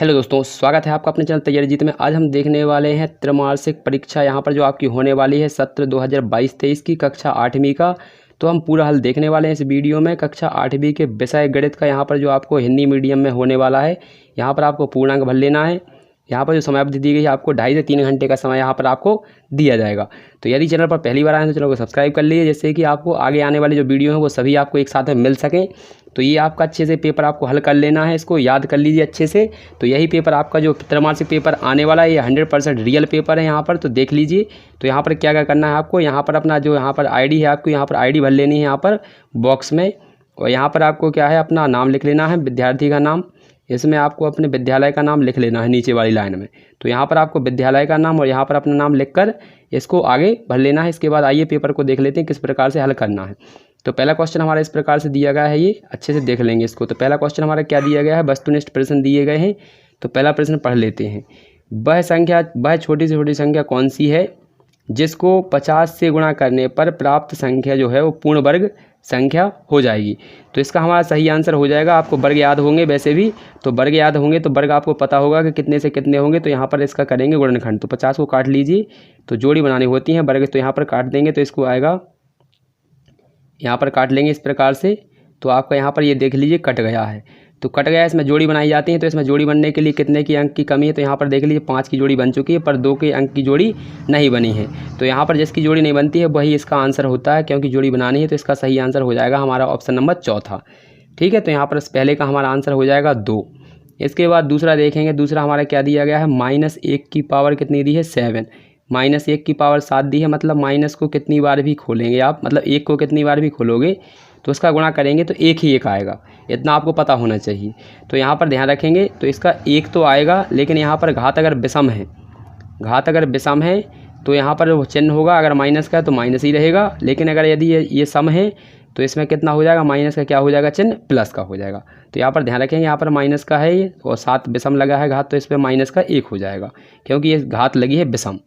Hello दोस्तों, स्वागत है आपका अपने चैनल तैयारी जीत में। आज हम देखने वाले हैं त्रैमासिक परीक्षा यहाँ पर जो आपकी होने वाली है सत्र 2022-23 की कक्षा 8वीं का। तो हम पूरा हल देखने वाले हैं इस वीडियो में। कक्षा 8वीं के विषय गणित का यहाँ पर जो आपको हिंदी मीडियम में होने वाला है, यहाँ पर आपको पूर्णांक भर लेना है। यहाँ पर जो समयावधि दी गई है आपको 2.5 से 3 घंटे का समय यहाँ पर आपको दिया जाएगा। तो यदि चैनल पर पहली बार आए तो चैनल को सब्सक्राइब कर लीजिए, जिससे कि आपको आगे आने वाले जो वीडियो हैं वो सभी आपको एक साथ में मिल सकें। तो ये आपका अच्छे से पेपर आपको हल कर लेना है, इसको याद कर लीजिए अच्छे से। तो यही पेपर आपका जो त्रैमासिक पेपर आने वाला है ये 100% रियल पेपर है यहाँ पर, तो देख लीजिए। तो यहाँ पर क्या क्या करना है आपको, यहाँ पर अपना जो यहाँ पर आईडी है आपको यहाँ पर आईडी भर लेनी है यहाँ पर बॉक्स में। और यहाँ पर आपको क्या है अपना नाम लिख लेना है, विद्यार्थी का नाम। इसमें आपको अपने विद्यालय का नाम लिख लेना है नीचे वाली लाइन में। तो यहाँ पर आपको विद्यालय का नाम और यहाँ पर अपना नाम लिखकर इसको आगे भर लेना है। इसके बाद आइए पेपर को देख लेते हैं किस प्रकार से हल करना है। तो पहला क्वेश्चन हमारा इस प्रकार से दिया गया है, ये अच्छे से देख लेंगे इसको। तो पहला क्वेश्चन हमारा क्या दिया गया है, वस्तुनिष्ठ प्रश्न दिए गए हैं। तो पहला प्रश्न पढ़ लेते हैं। वह छोटी से छोटी संख्या कौन सी है जिसको 50 से गुणा करने पर प्राप्त संख्या जो है वो पूर्ण वर्ग संख्या हो जाएगी। तो इसका हमारा सही आंसर हो जाएगा, आपको वर्ग याद होंगे वैसे भी। तो वर्ग याद होंगे तो वर्ग आपको पता होगा कि कितने से कितने होंगे। तो यहाँ पर इसका करेंगे गुणनखंड। तो 50 को काट लीजिए, तो जोड़ी बनानी होती है वर्ग। तो यहाँ पर काट देंगे तो इसको आएगा, यहाँ पर काट लेंगे इस प्रकार से। तो आपका यहाँ पर ये देख लीजिए कट गया है। तो कट गया, इसमें जोड़ी बनाई जाती है। तो इसमें जोड़ी बनने के लिए कितने की अंक की कमी है, तो यहाँ पर देख लीजिए 5 की जोड़ी बन चुकी है, पर 2 के अंक की जोड़ी नहीं बनी है। तो यहाँ पर जिसकी जोड़ी नहीं बनती है वही इसका आंसर होता है, क्योंकि जोड़ी बनानी है। तो इसका सही आंसर हो जाएगा हमारा ऑप्शन नंबर चौथा। ठीक है, तो यहाँ पर पहले का हमारा आंसर हो जाएगा 2। इसके बाद दूसरा देखेंगे। दूसरा हमारा क्या दिया गया है, -1 की पावर कितनी दी है, 7। -1 की पावर 7 दी है, मतलब माइनस को कितनी बार भी खोलेंगे आप, मतलब 1 को कितनी बार भी खोलोगे तो उसका गुणा करेंगे तो 1 ही 1 आएगा। इतना आपको पता होना चाहिए। तो यहाँ पर ध्यान रखेंगे, तो इसका 1 तो आएगा, लेकिन यहाँ पर घात अगर विषम है, तो यहाँ पर वो चिन्ह होगा। अगर माइनस का है तो माइनस ही रहेगा, लेकिन अगर यदि ये सम है तो इसमें कितना हो जाएगा, माइनस का क्या हो जाएगा, चिन्ह प्लस का हो जाएगा। तो यहाँ पर ध्यान रखेंगे, यहाँ पर माइनस का है ये और 7 विषम लगा है घात, तो इस पर माइनस का 1 हो जाएगा, क्योंकि ये घात लगी है विषम।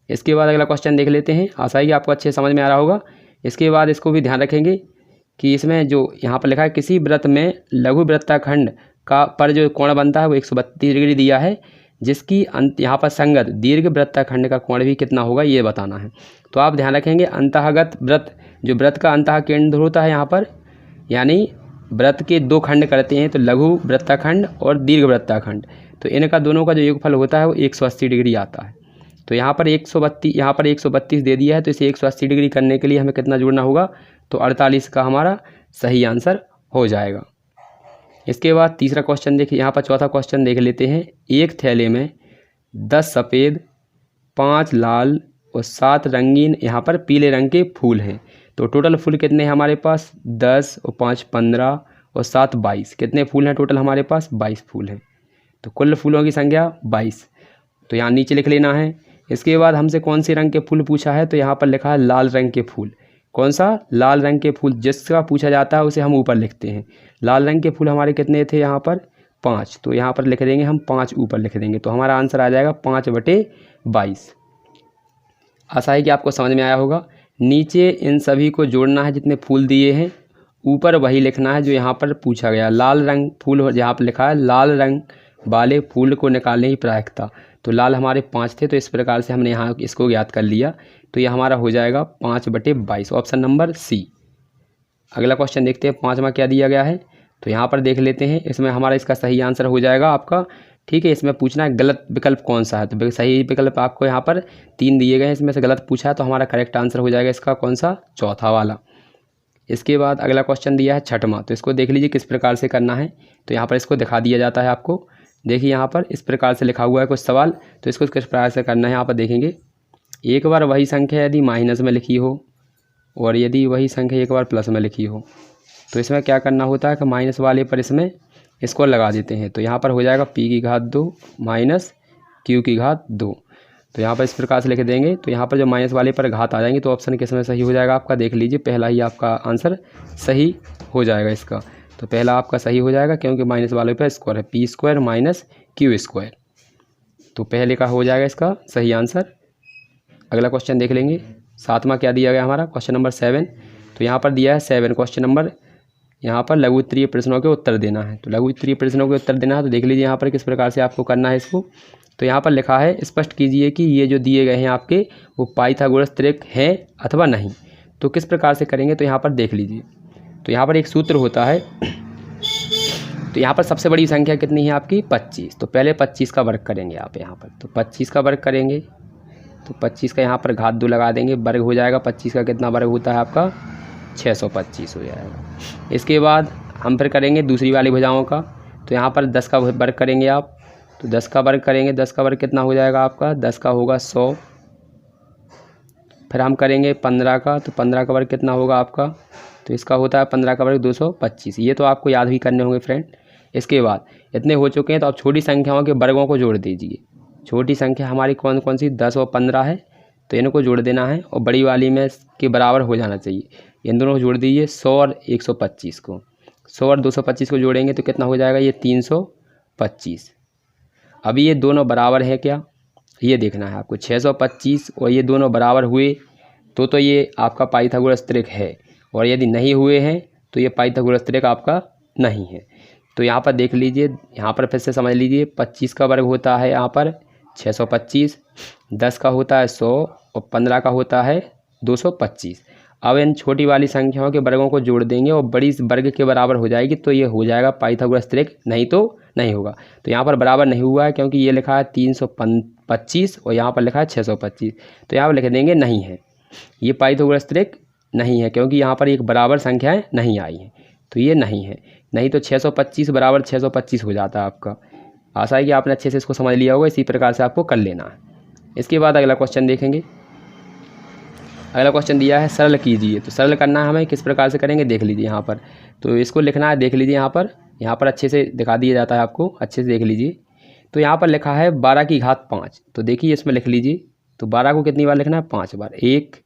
इसके बाद अगला क्वेश्चन देख लेते हैं। आशा है कि आपको अच्छे समझ में आ रहा होगा। इसके बाद इसको भी ध्यान रखेंगे कि इसमें जो यहाँ पर लिखा है, किसी वृत्त में लघु वृत्ताखंड का पर जो कोण बनता है वो 132 डिग्री दिया है, जिसकी यहाँ पर संगत दीर्घ वृत्ताखंड का कोण भी कितना होगा ये बताना है। तो आप ध्यान रखेंगे, अंतःगत वृत्त, जो वृत्त का अंतः केंद्र होता है यहाँ पर, यानी वृत्त के 2 खंड करते हैं, तो लघु वृत्ताखंड और दीर्घ वृत्ताखंड। तो इनका दोनों का जो योगफल होता है वो 180 डिग्री आता है। तो यहाँ पर 132 दे दिया है, तो इसे 180 डिग्री करने के लिए हमें कितना जोड़ना होगा, तो 48 का हमारा सही आंसर हो जाएगा। इसके बाद तीसरा क्वेश्चन देखिए, यहाँ पर चौथा क्वेश्चन देख लेते हैं। एक थैले में 10 सफ़ेद, 5 लाल और 7 रंगीन यहाँ पर पीले रंग के फूल हैं। तो टोटल फूल कितने हैं हमारे पास, 10 और 5 15 और 7 22। कितने फूल हैं टोटल हमारे पास, 22 फूल हैं। तो कुल फूलों की संख्या 22। तो यहाँ नीचे लिख लेना है। इसके बाद हमसे कौन से रंग के फूल पूछा है, तो यहाँ पर लिखा है लाल रंग के फूल। कौन सा, लाल रंग के फूल। जिसका पूछा जाता है उसे हम ऊपर लिखते हैं। लाल रंग के फूल हमारे कितने थे यहाँ पर, 5। तो यहाँ पर लिख देंगे हम 5 ऊपर लिख देंगे। तो हमारा आंसर आ जाएगा 5/22। आशा है कि आपको समझ में आया होगा। नीचे इन सभी को जोड़ना है जितने फूल दिए हैं, ऊपर वही लिखना है जो यहाँ पर पूछा गया। लाल रंग फूल जहाँ पर लिखा है, लाल रंग वाले फूल को निकालने की प्रायिकता। तो लाल हमारे 5 थे, तो इस प्रकार से हमने यहाँ इसको ज्ञात कर लिया। तो यह हमारा हो जाएगा 5/22, ऑप्शन नंबर सी। अगला क्वेश्चन देखते हैं, 5वां क्या दिया गया है। तो यहाँ पर देख लेते हैं, इसमें हमारा इसका सही आंसर हो जाएगा आपका। ठीक है, इसमें पूछना है गलत विकल्प कौन सा है। तो सही विकल्प आपको यहाँ पर 3 दिए गए हैं, इसमें से गलत पूछा है, तो हमारा करेक्ट आंसर हो जाएगा इसका कौन सा, चौथा वाला। इसके बाद अगला क्वेश्चन दिया है 6वां। तो इसको देख लीजिए किस प्रकार से करना है। तो यहाँ पर इसको दिखा दिया जाता है आपको। देखिए यहाँ पर इस प्रकार से लिखा हुआ है कुछ सवाल, तो इसको किस प्रकार से करना है यहाँ पर देखेंगे। एक बार वही संख्या यदि माइनस में लिखी हो और यदि वही संख्या एक बार प्लस में लिखी हो, तो इसमें क्या करना होता है कि माइनस वाले पर इसमें इसको लगा देते हैं। तो यहाँ पर हो जाएगा p की घात 2 माइनस q की घात 2। तो यहाँ पर इस प्रकार से लिख देंगे। तो यहाँ पर जो माइनस वाले पर घात आ जाएंगे तो ऑप्शन किस में सही हो जाएगा आपका, देख लीजिए पहला ही आपका आंसर सही हो जाएगा इसका। तो पहला आपका सही हो जाएगा, क्योंकि माइनस वाले पर स्क्वायर है, p² माइनस q²। तो पहले का हो जाएगा इसका सही आंसर। अगला क्वेश्चन देख लेंगे। 7वां क्या दिया गया हमारा, क्वेश्चन नंबर 7। तो यहाँ पर दिया है 7 क्वेश्चन नंबर। यहाँ पर लघु उत्तरीय प्रश्नों के उत्तर देना है। तो लघु उत्तरीय प्रश्नों के उत्तर देना है, तो देख लीजिए यहाँ पर किस प्रकार से आपको करना है इसको। तो यहाँ पर लिखा है, स्पष्ट कीजिए कि ये जो दिए गए हैं आपके वो पाइथागोरस त्रिक हैं अथवा नहीं। तो किस प्रकार से करेंगे, तो यहाँ पर देख लीजिए। तो यहाँ पर एक सूत्र होता है। तो यहाँ पर सबसे बड़ी संख्या कितनी है आपकी 25। तो पहले 25 का वर्ग करेंगे आप यहाँ पर। तो 25 का वर्ग करेंगे तो 25 का यहाँ पर घात 2 लगा देंगे, वर्ग हो जाएगा। 25 का कितना वर्ग होता है आपका 625 हो जाएगा। इसके बाद हम फिर करेंगे दूसरी वाली भुजाओं का। तो यहाँ पर 10 का वर्ग करेंगे आप। तो 10 का वर्ग करेंगे, 10 का वर्ग कितना हो जाएगा आपका, 10 का होगा 100। फिर हम करेंगे 15 का। तो 15 का वर्ग कितना होगा आपका, तो इसका होता है 15 का वर्ग 225। ये तो आपको याद भी करने होंगे फ्रेंड। इसके बाद इतने हो चुके हैं, तो आप छोटी संख्याओं के वर्गों को जोड़ दीजिए। छोटी संख्या हमारी कौन कौन सी 10 और 15 है, तो इनको जोड़ देना है और बड़ी वाली में के बराबर हो जाना चाहिए। इन दोनों को जोड़ दीजिए, 100 और 125 को। 100 और 225 को जोड़ेंगे तो कितना हो जाएगा, ये 325। अभी ये दोनों बराबर है क्या, ये देखना है आपको। 625 और ये दोनों बराबर हुए तो ये आपका पाइथागोरस त्रिक है, और यदि नहीं हुए हैं तो ये पाइथागोरस त्रिक आपका नहीं है। तो यहाँ पर देख लीजिए, यहाँ पर फिर से समझ लीजिए। 25 का वर्ग होता है यहाँ पर 625, 10 का होता है 100 और 15 का होता है 225। अब इन छोटी वाली संख्याओं के वर्गों को जोड़ देंगे और बड़ी वर्ग के बराबर हो जाएगी, तो ये हो जाएगा पाइथागोरस त्रिक, नहीं तो नहीं होगा। तो यहाँ पर बराबर नहीं हुआ है क्योंकि ये लिखा है 325 और यहाँ पर लिखा है 625। तो यहाँ पर लिख देंगे नहीं है, ये पाइथागोरस त्रिक नहीं है, क्योंकि यहाँ पर एक बराबर संख्याएँ नहीं आई हैं। तो ये नहीं है, नहीं तो 625 बराबर 625 हो जाता है आपका। आशा है कि आपने अच्छे से इसको समझ लिया होगा। इसी प्रकार से आपको कर लेना है। इसके बाद अगला क्वेश्चन देखेंगे। अगला क्वेश्चन दिया है, सरल कीजिए। तो सरल करना है हमें, किस प्रकार से करेंगे देख लीजिए यहाँ पर। तो इसको लिखना है, देख लीजिए यहाँ पर अच्छे से दिखा दिया जाता है आपको, अच्छे से देख लीजिए। तो यहाँ पर लिखा है 12 की घात 5। तो देखिए इसमें लिख लीजिए। तो 12 को कितनी बार लिखना है, 5 बार। 1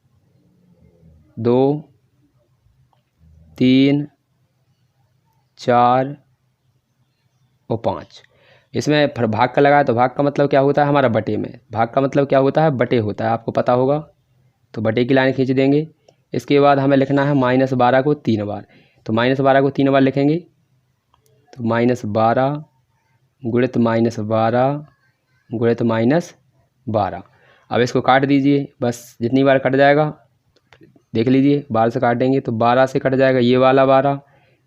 2 3 4 और 5। इसमें फिर भाग का लगाया, तो भाग का मतलब क्या होता है हमारा बटे में। भाग का मतलब क्या होता है, बटे होता है, आपको पता होगा। तो बटे की लाइन खींच देंगे। इसके बाद हमें लिखना है -12 को 3 बार। तो -12 को 3 बार लिखेंगे। तो -12 गुणित -12 गुणित -12। अब इसको काट दीजिए, बस जितनी बार कट जाएगा देख लीजिए। 12 से काटेंगे तो 12 से कट जाएगा ये वाला 12,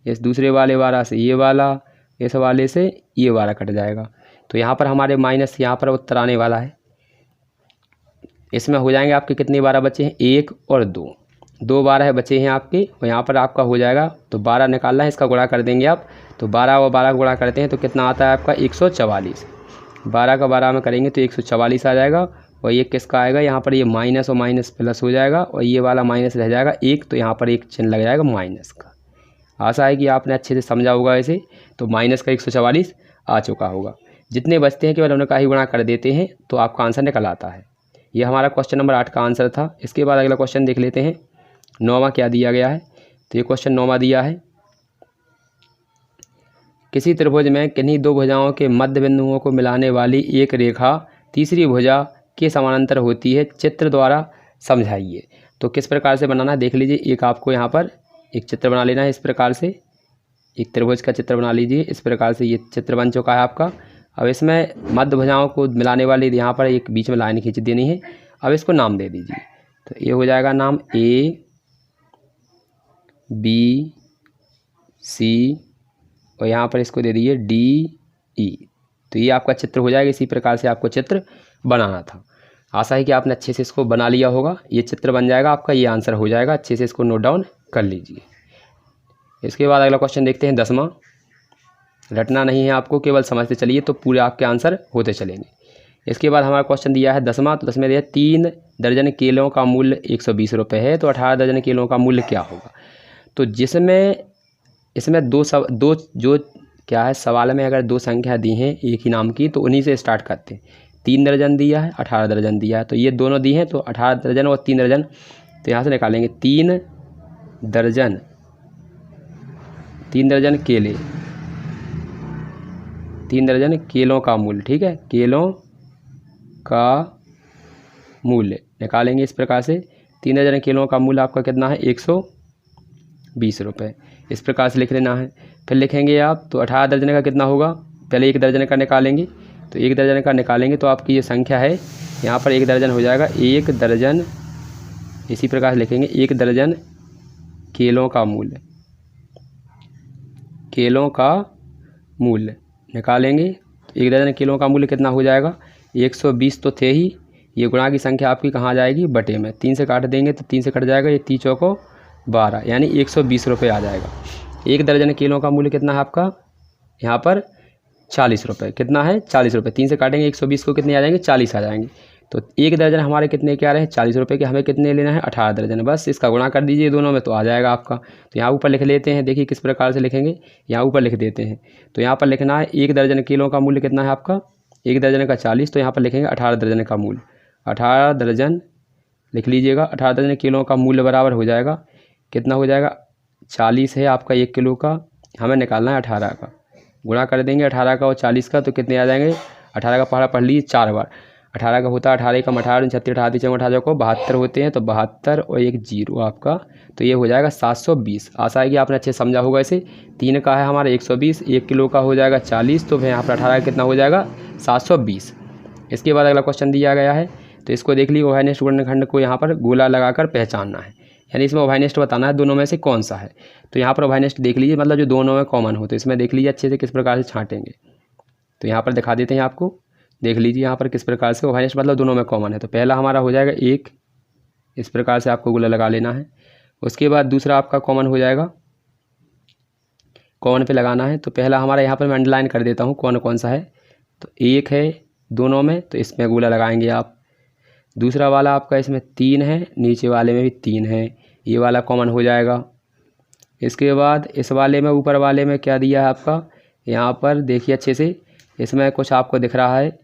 इस दूसरे वाले 12 से ये वाला, इस वाले से ये 12 कट जाएगा। तो यहाँ पर हमारे माइनस यहाँ पर उत्तर आने वाला है। इसमें हो जाएंगे आपके कितने 12 बचे हैं, 1 और 2, 2 12 बचे हैं आपके। और यहाँ पर आपका हो जाएगा, तो 12 निकालना है, इसका गुणा कर देंगे आप। तो 12 और 12 गुणा करते हैं तो कितना आता है आपका 144। 12 का 12 में करेंगे तो 144 आ जाएगा। और ये किसका आएगा, यहाँ पर ये माइनस और माइनस प्लस हो जाएगा, और ये वाला माइनस रह जाएगा 1, तो यहाँ पर एक चिन्ह लग जाएगा माइनस का। आशा है कि आपने अच्छे से समझा होगा इसे। तो माइनस का 144 आ चुका होगा। जितने बचते हैं केवल उनका ही गुणा कर देते हैं, तो आपका आंसर निकल आता है। ये हमारा क्वेश्चन नंबर 8 का आंसर था। इसके बाद अगला क्वेश्चन देख लेते हैं, 9वां क्या दिया गया है। तो ये क्वेश्चन 9वां दिया है, किसी त्रिभुज में किन्हीं दो भुजाओं के मध्य बिंदुओं को मिलाने वाली एक रेखा तीसरी भुजा के समानांतर होती है, चित्र द्वारा समझाइए। तो किस प्रकार से बनाना है देख लीजिए। एक आपको यहाँ पर एक चित्र बना लेना है, इस प्रकार से एक त्रिभुज का चित्र बना लीजिए। इस प्रकार से ये चित्र बन चुका है आपका। अब इसमें मध्य भुजाओं को मिलाने वाली यहाँ पर एक बीच में लाइन खींच देनी है। अब इसको नाम दे दीजिए। तो ये हो जाएगा नाम A B C और यहाँ पर इसको दे दीजिए D E। तो ये आपका चित्र हो जाएगा। इसी प्रकार से आपको चित्र बनाना था। आशा है कि आपने अच्छे से इसको बना लिया होगा। ये चित्र बन जाएगा आपका, ये आंसर हो जाएगा। अच्छे से इसको नोट डाउन कर लीजिए। इसके बाद अगला क्वेश्चन देखते हैं 10वां। रटना नहीं है आपको, केवल समझते चलिए तो पूरे आपके आंसर होते चलेंगे। इसके बाद हमारा क्वेश्चन दिया है 10वां। तो 10 में दिया 3 दर्जन केलों का मूल्य 120 रुपये है, तो 18 दर्जन केलों का मूल्य क्या होगा। तो इसमें दो जो क्या है, सवाल में अगर 2 संख्या दी हैं एक ही नाम की, तो उन्हीं से स्टार्ट करते हैं। 3 दर्जन दिया है, 18 दर्जन दिया है, तो ये दोनों दी हैं, तो 18 दर्जन और 3 दर्जन। तो यहाँ से निकालेंगे 3 दर्जन केले, 3 दर्जन केलों का मूल्य, ठीक है, केलों का मूल्य निकालेंगे इस प्रकार से। 3 दर्जन केलों का मूल्य आपका कितना है, 20 रुपये। इस प्रकार से लिख लेना है। फिर लिखेंगे आप तो 18 दर्जन का कितना होगा, पहले 1 दर्जन का निकालेंगे, तो 1 दर्जन का निकालेंगे तो आपकी ये संख्या है यहाँ पर 1 दर्जन हो जाएगा 1 दर्जन। इसी प्रकार से लिखेंगे 1 दर्जन केलों का मूल्य, केलों का मूल्य निकालेंगे। 1 दर्जन केलों का मूल्य कितना हो जाएगा, 120 तो थे ही, ये गुणा की संख्या आपकी कहाँ जाएगी, बटे में 3 से काट देंगे तो 3 से कट जाएगा, ये 3 चौको 12 यानी 120 रुपये आ जाएगा। 1 दर्जन केलों का मूल्य कितना है आपका यहाँ पर 40 रुपये। कितना है 40 रुपये। 3 से काटेंगे 120 को कितने आ जाएंगे 40 आ जाएंगे। तो 1 दर्जन हमारे कितने के आ रहे हैं 40 रुपये के, हमें कितने लेना है 18 दर्जन। बस इसका गुणा कर दीजिए दोनों में तो आ जाएगा आपका। तो यहाँ ऊपर लिख लेते हैं, देखिए किस प्रकार से लिखेंगे, यहाँ ऊपर लिख देते हैं। तो यहाँ पर लिखना है 1 दर्जन केलों का मूल्य कितना है आपका, 1 दर्जन का 40, तो यहाँ पर लिखेंगे 18 दर्जन का मूल्य। 18 दर्जन लिख लीजिएगा। 18 दर्जन केलों का मूल्य बराबर हो जाएगा, कितना हो जाएगा 40 है आपका 1 किलो का, हमें निकालना है 18 का। गुणा कर देंगे 18 का और 40 का तो कितने आ जाएंगे, 18 का पहाड़ा पढ़ लीजिए 4 बार। 18 का होता है 18 कम 18 36 38 18 को 72 होते हैं, तो 72 और 1 0 आपका, तो ये हो जाएगा 720। आशा है कि आपने अच्छे समझा होगा इसे। 3 का है हमारा 120, 1 किलो का हो जाएगा 40, तो फिर यहाँ पर 18 कितना हो जाएगा 720। इसके बाद अगला क्वेश्चन दिया गया है, तो इसको देख लीजिए। उभयनिष्ठ गुणनखंड को यहाँ पर गोला लगाकर पहचानना है, यानी इसमें उभयनिष्ठ बताना है दोनों में से कौन सा है। तो यहाँ पर उभयनिष्ठ देख लीजिए, मतलब जो दोनों में कॉमन हो, तो इसमें देख लीजिए अच्छे से किस प्रकार से छाँटेंगे। तो यहाँ पर दिखा देते हैं आपको, देख लीजिए यहाँ पर किस प्रकार से उभयनिष्ठ मतलब दोनों में कॉमन है। तो पहला हमारा हो जाएगा 1, इस प्रकार से आपको गोला लगा लेना है। उसके बाद दूसरा आपका कॉमन हो जाएगा, कॉमन पे लगाना है। तो पहला हमारा यहाँ पर मैं अंडरलाइन कर देता हूँ कौन कौन सा है। तो 1 है दोनों में, तो इसमें गोला लगाएंगे आप। दूसरा वाला आपका इसमें 3 है, नीचे वाले में भी 3 है, ये वाला कॉमन हो जाएगा। इसके बाद इस वाले में ऊपर वाले में क्या दिया है आपका, यहाँ पर देखिए अच्छे से, इसमें कुछ आपको दिख रहा है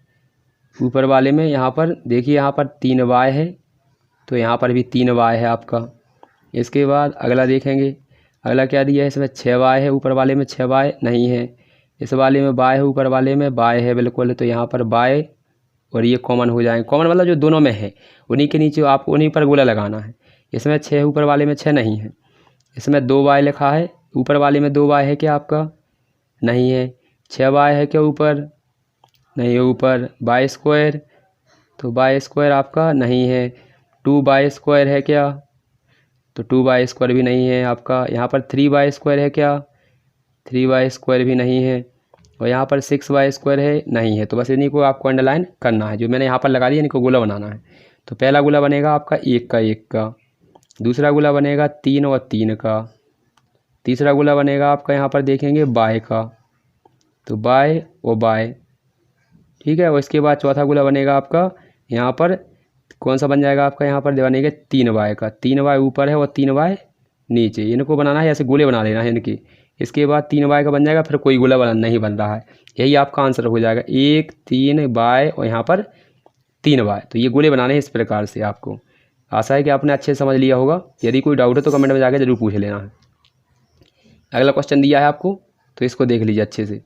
ऊपर वाले में, यहाँ पर देखिए यहाँ पर 3 y है, तो यहाँ पर भी 3 y है आपका। इसके बाद अगला देखेंगे, अगला क्या दिया है, इसमें 6 y है, ऊपर वाले में 6 y नहीं है। इस वाले में y है, ऊपर वाले में y है बिल्कुल, तो यहाँ पर y और ये कॉमन हो जाएंगे। कॉमन मतलब जो दोनों में है उन्हीं के नीचे आपको उन्हीं पर गोला लगाना है। इसमें 6 ऊपर वाले में 6 नहीं है। इसमें 2 y लिखा है, ऊपर वाले में 2 y है क्या आपका, नहीं है। 6 y है क्या ऊपर, नहीं है ऊपर। y स्क्वायर, तो y स्क्वायर आपका नहीं है। 2y स्क्वायर है क्या, तो 2y स्क्वायर भी नहीं है आपका। यहाँ पर 3y स्क्वायर है क्या, 3y स्क्वायर भी नहीं है। और यहाँ पर 6y स्क्वायर है, नहीं है। तो बस इन्हीं को आपको अंडरलाइन करना है, जो मैंने यहाँ पर लगा दिया इनको गोला बनाना है। तो पहला गोला बनेगा आपका 1 का 1 का, दूसरा गोला बनेगा 3 और 3 का, तीसरा गोला बनेगा आपका यहाँ पर देखेंगे y का, तो y और y, ठीक है। और इसके बाद चौथा गोला बनेगा आपका यहाँ पर कौन सा बन जाएगा आपका, यहाँ पर बनेगा 3y का, 3y ऊपर है और 3y नीचे। इनको बनाना है, ऐसे गोले बना लेना है इनके। इसके बाद 3y का बन जाएगा, फिर कोई गोला नहीं बन रहा है, यही आपका आंसर हो जाएगा 1 3y और यहाँ पर 3y। तो ये गोले बनाने हैं इस प्रकार से आपको। आशा है कि आपने अच्छे से समझ लिया होगा। यदि कोई डाउट है तो कमेंट में जाकर जरूर पूछ लेना है। अगला क्वेश्चन दिया है आपको, तो इसको देख लीजिए अच्छे से।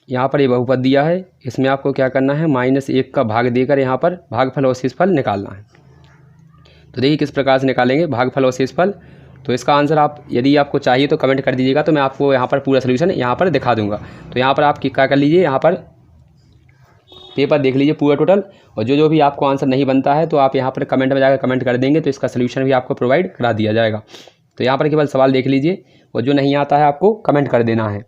यहाँ पर ये बहुपद दिया है, इसमें आपको क्या करना है, -1 का भाग देकर यहाँ पर भागफल और शेषफल निकालना है। तो देखिए किस प्रकार से निकालेंगे भागफल और शेषफल। तो इसका आंसर आप यदि आपको चाहिए तो कमेंट कर दीजिएगा, तो मैं आपको यहाँ पर पूरा सोल्यूशन यहाँ पर दिखा दूंगा। तो यहाँ पर आप क्या कर लीजिए, यहाँ पर पेपर देख लीजिए पूरा टोटल, और जो भी आपको आंसर नहीं बनता है तो आप यहाँ पर कमेंट में जाकर कमेंट कर देंगे, तो इसका सोल्यूशन भी आपको प्रोवाइड करा दिया जाएगा। तो यहाँ पर केवल सवाल देख लीजिए, और जो नहीं आता है आपको कमेंट कर देना है।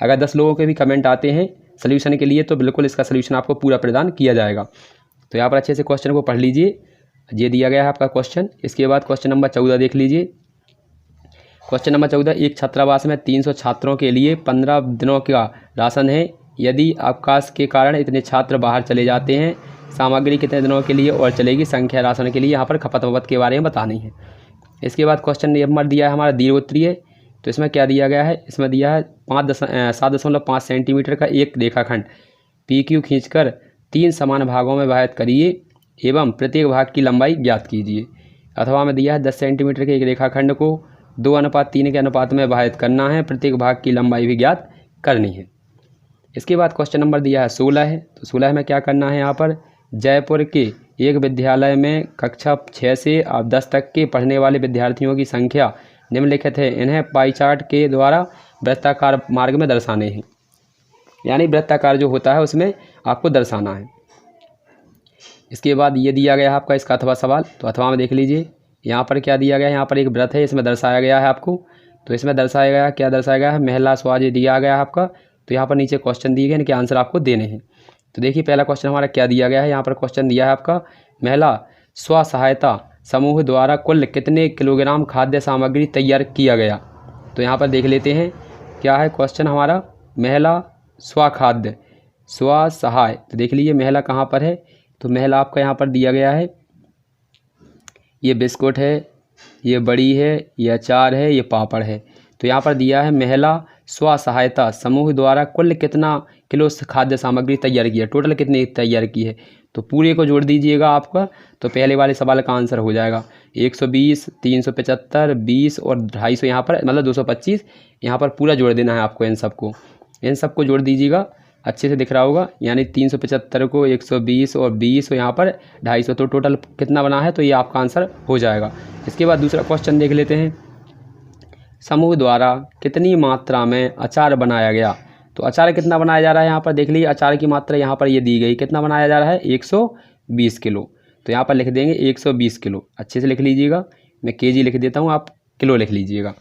अगर 10 लोगों के भी कमेंट आते हैं सोल्यूशन के लिए तो बिल्कुल इसका सोल्यूशन आपको पूरा प्रदान किया जाएगा। तो यहाँ पर अच्छे से क्वेश्चन को पढ़ लीजिए, ये दिया गया है आपका क्वेश्चन। इसके बाद क्वेश्चन नंबर 14 देख लीजिए। क्वेश्चन नंबर 14, एक छात्रावास में 300 छात्रों के लिए 15 दिनों का राशन है। यदि अवकाश के कारण इतने छात्र बाहर चले जाते हैं, सामग्री कितने दिनों के लिए और चलेगी, संख्या राशन के लिए यहाँ पर खपत के बारे में बतानी है। इसके बाद क्वेश्चन नंबर दिया है हमारा दीर्घोत्तरीय। तो इसमें क्या दिया गया है, इसमें दिया है 7.5 सेंटीमीटर का एक रेखाखंड PQ खींचकर 3 समान भागों में विभाजित करिए एवं प्रत्येक भाग की लंबाई ज्ञात कीजिए। अथवा में दिया है 10 सेंटीमीटर के एक रेखाखंड को 2:3 के अनुपात में विभाजित करना है, प्रत्येक भाग की लंबाई भी ज्ञात करनी है। इसके बाद क्वेश्चन नंबर दिया है 16 है। तो 16 में क्या करना है, यहाँ पर जयपुर के एक विद्यालय में कक्षा 6 से 10 तक के पढ़ने वाले विद्यार्थियों की संख्या निम्नलिखित है, इन्हें पाई चार्ट के द्वारा वृत्ताकार मार्ग में दर्शाने हैं। यानी वृत्ताकार जो होता है उसमें आपको दर्शाना है। इसके बाद ये दिया गया है आपका इसका अथवा सवाल, तो अथवा में देख लीजिए यहाँ पर क्या दिया गया है। यहाँ पर एक व्रत है, इसमें दर्शाया गया है आपको, तो इसमें दर्शाया गया क्या दर्शाया गया है, महिला स्वास्थ्य दिया गया है आपका। तो यहाँ पर नीचे क्वेश्चन दिए गए, इनके आंसर आपको देने हैं। तो देखिए पहला क्वेश्चन हमारा क्या दिया गया है, यहाँ पर क्वेश्चन दिया है आपका महिला स्व सहायता समूह द्वारा कुल कितने किलोग्राम खाद्य सामग्री तैयार किया गया। तो यहाँ पर देख लेते हैं क्या है क्वेश्चन हमारा, महिला स्वखाद्य स्व सहाय। तो देख लीजिए महिला कहाँ पर है, तो महिला आपका यहाँ पर दिया गया है, ये बिस्कुट है, ये बड़ी है, ये अचार है, ये पापड़ है। तो यहाँ पर दिया है महिला स्व सहायता समूह द्वारा कुल कितना किलो खाद्य सामग्री तैयार की है, टोटल कितनी तैयार की है। तो पूरे को जोड़ दीजिएगा आपका, तो पहले वाले सवाल का आंसर हो जाएगा 120, 375, 20 और 250, यहाँ पर मतलब 225। यहाँ पर पूरा जोड़ देना है आपको, इन सबको जोड़ दीजिएगा, अच्छे से दिख रहा होगा। यानी 375 को 120 और 20 और यहाँ पर 250, तो टोटल कितना बना है, तो ये आपका आंसर हो जाएगा। इसके बाद दूसरा क्वेश्चन देख लेते हैं, समूह द्वारा कितनी मात्रा में अचार बनाया गया। तो अचार कितना बनाया जा रहा है, यहाँ पर देख लीजिए अचार की मात्रा यहाँ पर ये दी गई, कितना बनाया जा रहा है 120 किलो। तो यहाँ पर लिख देंगे 120 किलो, अच्छे से लिख लीजिएगा, मैं केजी लिख देता हूँ, आप किलो लिख लीजिएगा।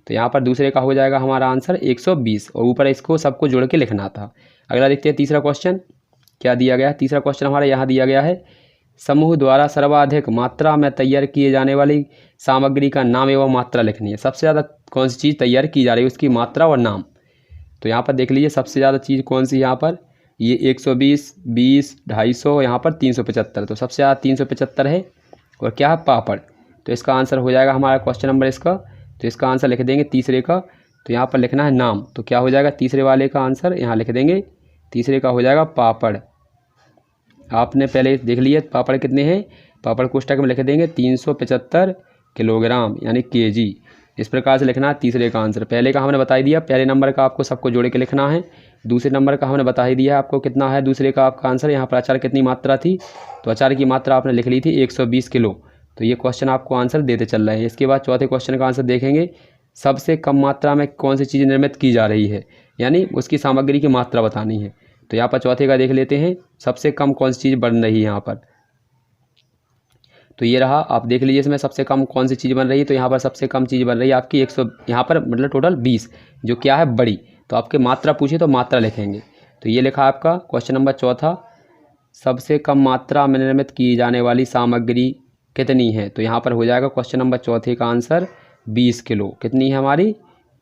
तो यहाँ पर दूसरे का हो जाएगा हमारा आंसर 120 और ऊपर इसको सबको जोड़ के लिखना था। अगला देखते हैं तीसरा क्वेश्चन क्या दिया गया है। तीसरा क्वेश्चन हमारा यहाँ दिया गया है, समूह द्वारा सर्वाधिक मात्रा में तैयार किए जाने वाली सामग्री का नाम एवं मात्रा लिखनी है। सबसे ज़्यादा कौन सी चीज़ तैयार की जा रही है, उसकी मात्रा और नाम। तो यहाँ पर देख लीजिए सबसे ज़्यादा चीज़ कौन सी, यहाँ पर ये 120, 20, 250, यहाँ पर 375। तो सबसे ज़्यादा 375 है, और क्या है पापड़। तो इसका आंसर हो जाएगा हमारा क्वेश्चन नंबर इसका, तो इसका आंसर लिख देंगे तीसरे का। तो यहाँ पर लिखना है नाम, तो क्या हो जाएगा तीसरे वाले का आंसर यहाँ लिख देंगे, तीसरे का हो जाएगा पापड़। आपने पहले देख लिया पापड़ कितने हैं, पापड़ कोष्ठक में लिख देंगे 375 किलोग्राम यानी केजी। इस प्रकार से लिखना है तीसरे का आंसर। पहले का हमने बता ही दिया, पहले नंबर का आपको सबको जोड़ के लिखना है। दूसरे नंबर का हमने बता ही दिया आपको कितना है दूसरे का आपका आंसर। यहाँ पर अचार कितनी मात्रा थी, तो अचार की मात्रा आपने लिख ली थी 120 किलो। तो ये क्वेश्चन आपको आंसर देते चल रहे हैं। इसके बाद चौथे क्वेश्चन का आंसर देखेंगे, सबसे कम मात्रा में कौन सी चीज़ निर्मित की जा रही है, यानी उसकी सामग्री की मात्रा बतानी है। तो यहाँ पर चौथे का देख लेते हैं, सबसे कम कौन सी चीज़ बन रही है यहाँ पर। तो ये रहा, आप देख लीजिए इसमें सबसे कम कौन सी चीज़ बन रही है। तो यहाँ पर सबसे कम चीज़ बन रही है आपकी 100, यहाँ पर मतलब टोटल 20, जो क्या है बड़ी। तो आपके मात्रा पूछिए तो मात्रा लिखेंगे। तो ये लिखा आपका क्वेश्चन नंबर चौथा, सबसे कम मात्रा में निर्मित की जाने वाली सामग्री कितनी है। तो यहाँ पर हो जाएगा क्वेश्चन नंबर चौथे का आंसर 20 किलो। कितनी है हमारी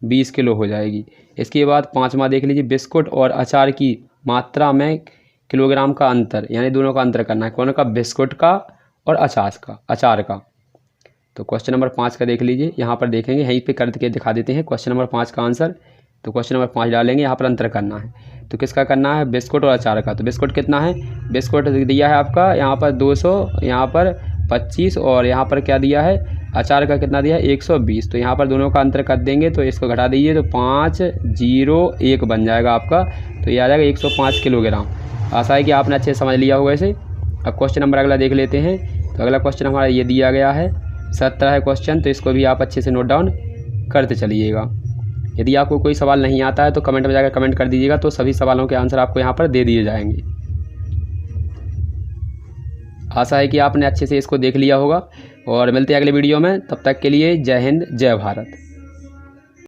20 किलो हो जाएगी। इसके बाद पाँचवा देख लीजिए, बिस्कुट और अचार की मात्रा में किलोग्राम का अंतर, यानी दोनों का अंतर करना है, कौन का, बिस्कुट का और अचार का। तो क्वेश्चन नंबर 5 का देख लीजिए, यहाँ पर देखेंगे यहीं पे कर के दिखा देते हैं क्वेश्चन नंबर 5 का आंसर। तो क्वेश्चन नंबर 5 डालेंगे, यहाँ पर अंतर करना है। तो किसका करना है, बिस्कुट और अचार का। तो बिस्कुट कितना है, बिस्कुट दिया है आपका यहाँ पर 200, यहाँ पर 25 और यहाँ पर क्या दिया है, अचार का कितना दिया है 120। तो यहाँ पर दोनों का अंतर कर देंगे, तो इसको घटा दीजिए तो 501 बन जाएगा आपका। तो ये आ जाएगा 105 किलोग्राम। आशा है कि आपने अच्छे से समझ लिया होगा इसे। अब क्वेश्चन नंबर अगला देख लेते हैं। तो अगला क्वेश्चन हमारा ये दिया गया है, 17 है क्वेश्चन, तो इसको भी आप अच्छे से नोट डाउन करते चलिएगा। यदि आपको कोई सवाल नहीं आता है तो कमेंट में जाकर कमेंट कर दीजिएगा, तो सभी सवालों के आंसर आपको यहाँ पर दे दिए जाएंगे। आशा है कि आपने अच्छे से इसको देख लिया होगा, और मिलते हैं अगले वीडियो में। तब तक के लिए जय हिंद, जय भारत।